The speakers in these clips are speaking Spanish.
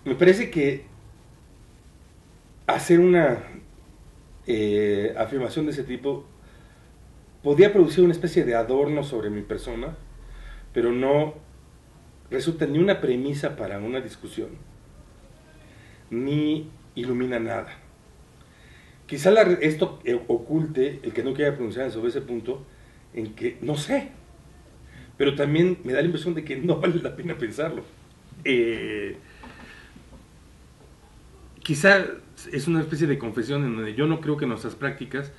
Me parece que hacer una afirmación de ese tipo podía producir una especie de adorno sobre mi persona, pero no resulta ni una premisa para una discusión, ni ilumina nada. Quizá esto oculte el que no quiera pronunciar sobre ese punto, en que no sé, pero también me da la impresión de que no vale la pena pensarlo. Eh, Quizá es una especie de confesión en donde yo no creo que nuestras prácticas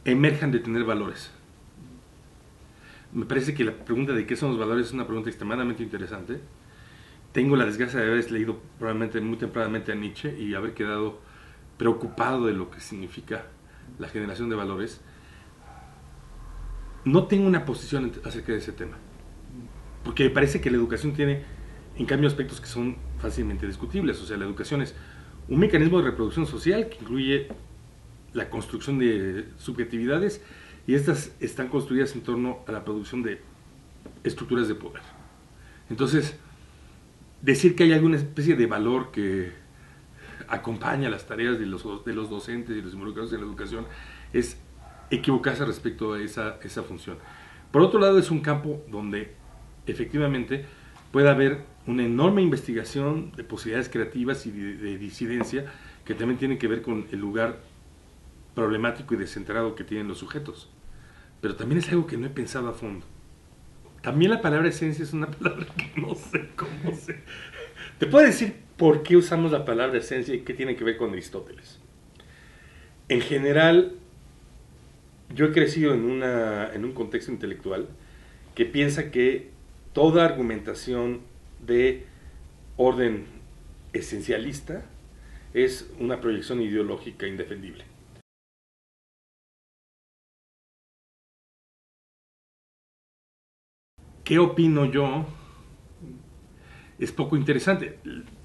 emerjan de tener valores. Me parece que la pregunta de qué son los valores es una pregunta extremadamente interesante. Tengo la desgracia de haber leído probablemente muy tempranamente a Nietzsche y haber quedado preocupado de lo que significa la generación de valores. No tengo una posición acerca de ese tema, porque me parece que la educación tiene, en cambio, aspectos que son fácilmente discutibles. O sea, la educación es un mecanismo de reproducción social que incluye la construcción de subjetividades, y estas están construidas en torno a la producción de estructuras de poder. Entonces, decir que hay alguna especie de valor que acompaña las tareas de los docentes y los involucrados en la educación es equivocarse respecto a esa función. Por otro lado, es un campo donde efectivamente puede haber una enorme investigación de posibilidades creativas y de disidencia que también tienen que ver con el lugar problemático y descentrado que tienen los sujetos. Pero también es algo que no he pensado a fondo. También la palabra esencia es una palabra que no sé cómo se... Te puedo decir por qué usamos la palabra esencia y qué tiene que ver con Aristóteles. En general, yo he crecido en un contexto intelectual que piensa que toda argumentación de orden esencialista es una proyección ideológica indefendible. ¿Qué opino yo? Es poco interesante.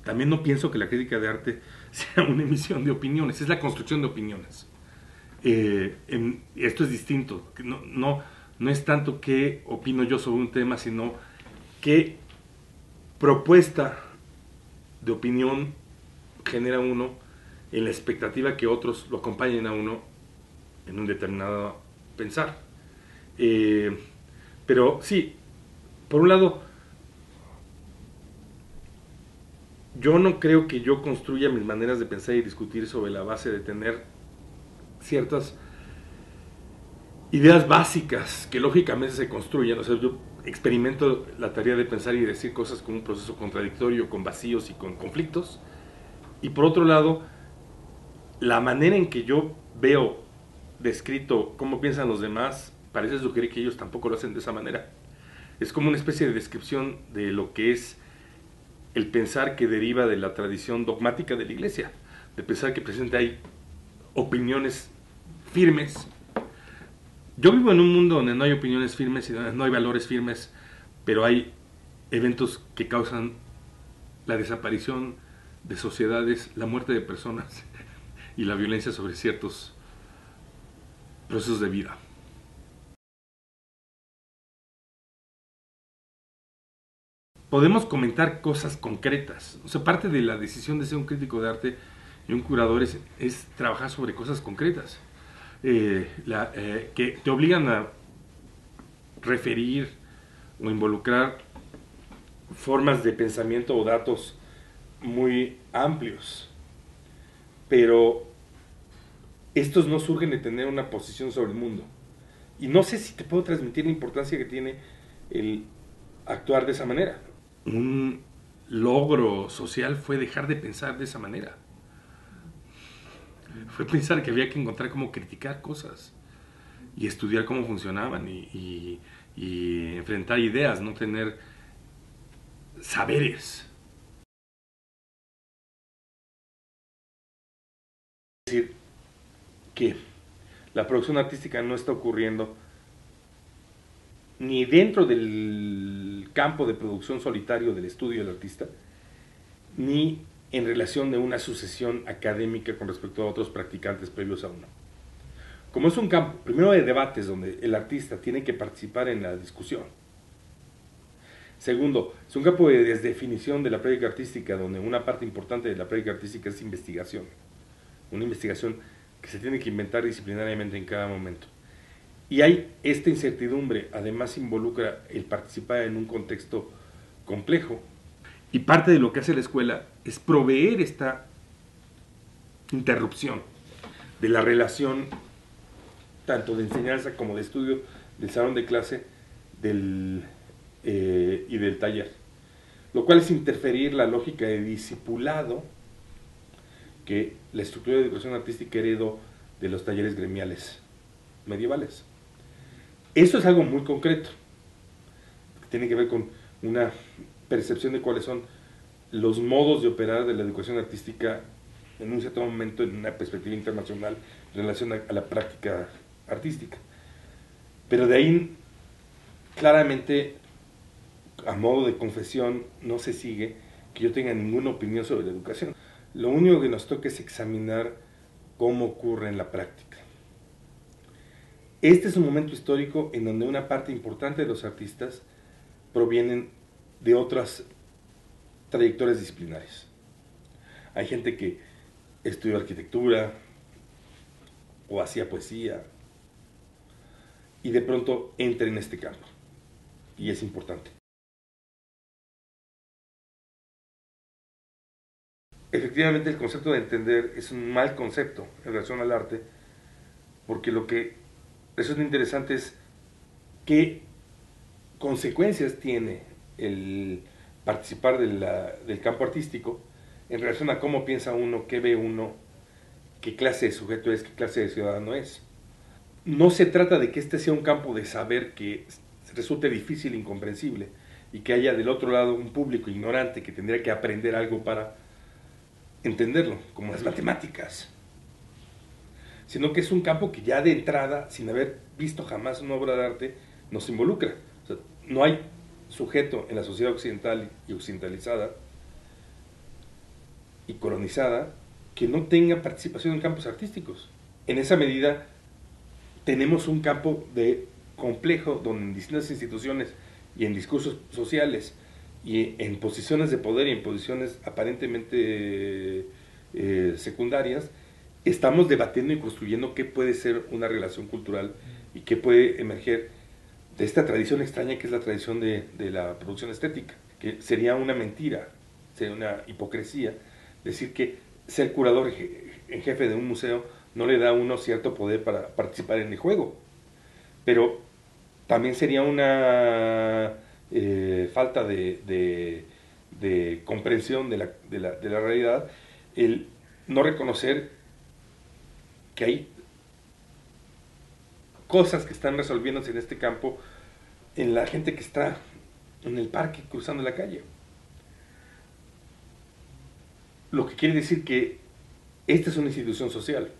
También no pienso que la crítica de arte sea una emisión de opiniones, es la construcción de opiniones. Esto es distinto. No es tanto qué opino yo sobre un tema, sino qué propuesta de opinión genera uno en la expectativa que otros lo acompañen a uno en un determinado pensar. Eh, pero sí, por un lado, yo no creo que yo construya mis maneras de pensar y discutir sobre la base de tener ciertas ideas básicas que lógicamente se construyen. O sea, yo experimento la tarea de pensar y decir cosas como un proceso contradictorio, con vacíos y con conflictos. Y por otro lado, la manera en que yo veo descrito cómo piensan los demás parece sugerir que ellos tampoco lo hacen de esa manera. Es como una especie de descripción de lo que es el pensar que deriva de la tradición dogmática de la Iglesia, de pensar que presente hay opiniones firmes. Yo vivo en un mundo donde no hay opiniones firmes y donde no hay valores firmes, pero hay eventos que causan la desaparición de sociedades, la muerte de personas y la violencia sobre ciertos procesos de vida. Podemos comentar cosas concretas. O sea, parte de la decisión de ser un crítico de arte y un curador es trabajar sobre cosas concretas, que te obligan a referir o involucrar formas de pensamiento o datos muy amplios, pero estos no surgen de tener una posición sobre el mundo. Y no sé si te puedo transmitir la importancia que tiene el actuar de esa manera. Un logro social fue dejar de pensar de esa manera. Fue pensar que había que encontrar cómo criticar cosas y estudiar cómo funcionaban y enfrentar ideas, no tener saberes. Es decir, que la producción artística no está ocurriendo ni dentro del campo de producción solitario del estudio del artista, ni en relación de una sucesión académica con respecto a otros practicantes previos a uno. Como es un campo, primero de debates donde el artista tiene que participar en la discusión, Segundo, es un campo de desdefinición de la práctica artística, donde una parte importante de la práctica artística es investigación. Una investigación que se tiene que inventar disciplinariamente en cada momento. Y hay esta incertidumbre, además involucra el participar en un contexto complejo. Y parte de lo que hace la escuela es proveer esta interrupción de la relación tanto de enseñanza como de estudio del salón de clase y del taller. Lo cual es interferir la lógica de discipulado que la estructura de educación artística heredó de los talleres gremiales medievales. Eso es algo muy concreto, que tiene que ver con una percepción de cuáles son los modos de operar de la educación artística en un cierto momento, en una perspectiva internacional, en relación a la práctica artística. Pero de ahí, claramente, a modo de confesión, no se sigue que yo tenga ninguna opinión sobre la educación. Lo único que nos toca es examinar cómo ocurre en la práctica. Este es un momento histórico en donde una parte importante de los artistas provienen de otras trayectorias disciplinarias. Hay gente que estudió arquitectura o hacía poesía y de pronto entra en este campo. Y es importante. Efectivamente, el concepto de entender es un mal concepto en relación al arte, porque lo que resulta interesante es qué consecuencias tiene el participar del campo artístico en relación a cómo piensa uno, qué ve uno, qué clase de sujeto es, qué clase de ciudadano es. No se trata de que este sea un campo de saber que resulte difícil e incomprensible y que haya del otro lado un público ignorante que tendría que aprender algo para entenderlo, como las matemáticas, sino que es un campo que ya de entrada, sin haber visto jamás una obra de arte, nos involucra. O sea, no hay sujeto en la sociedad occidental y occidentalizada y colonizada que no tenga participación en campos artísticos. En esa medida, tenemos un campo de complejo donde en distintas instituciones y en discursos sociales y en posiciones de poder y en posiciones aparentemente secundarias, estamos debatiendo y construyendo qué puede ser una relación cultural y qué puede emerger de esta tradición extraña que es la tradición de la producción estética, que sería una mentira, sería una hipocresía decir que ser curador en jefe de un museo no le da a uno cierto poder para participar en el juego, pero también sería una falta de comprensión de la realidad el no reconocer que hay cosas que están resolviéndose en este campo en la gente que está en el parque cruzando la calle. Lo que quiere decir que esta es una institución social.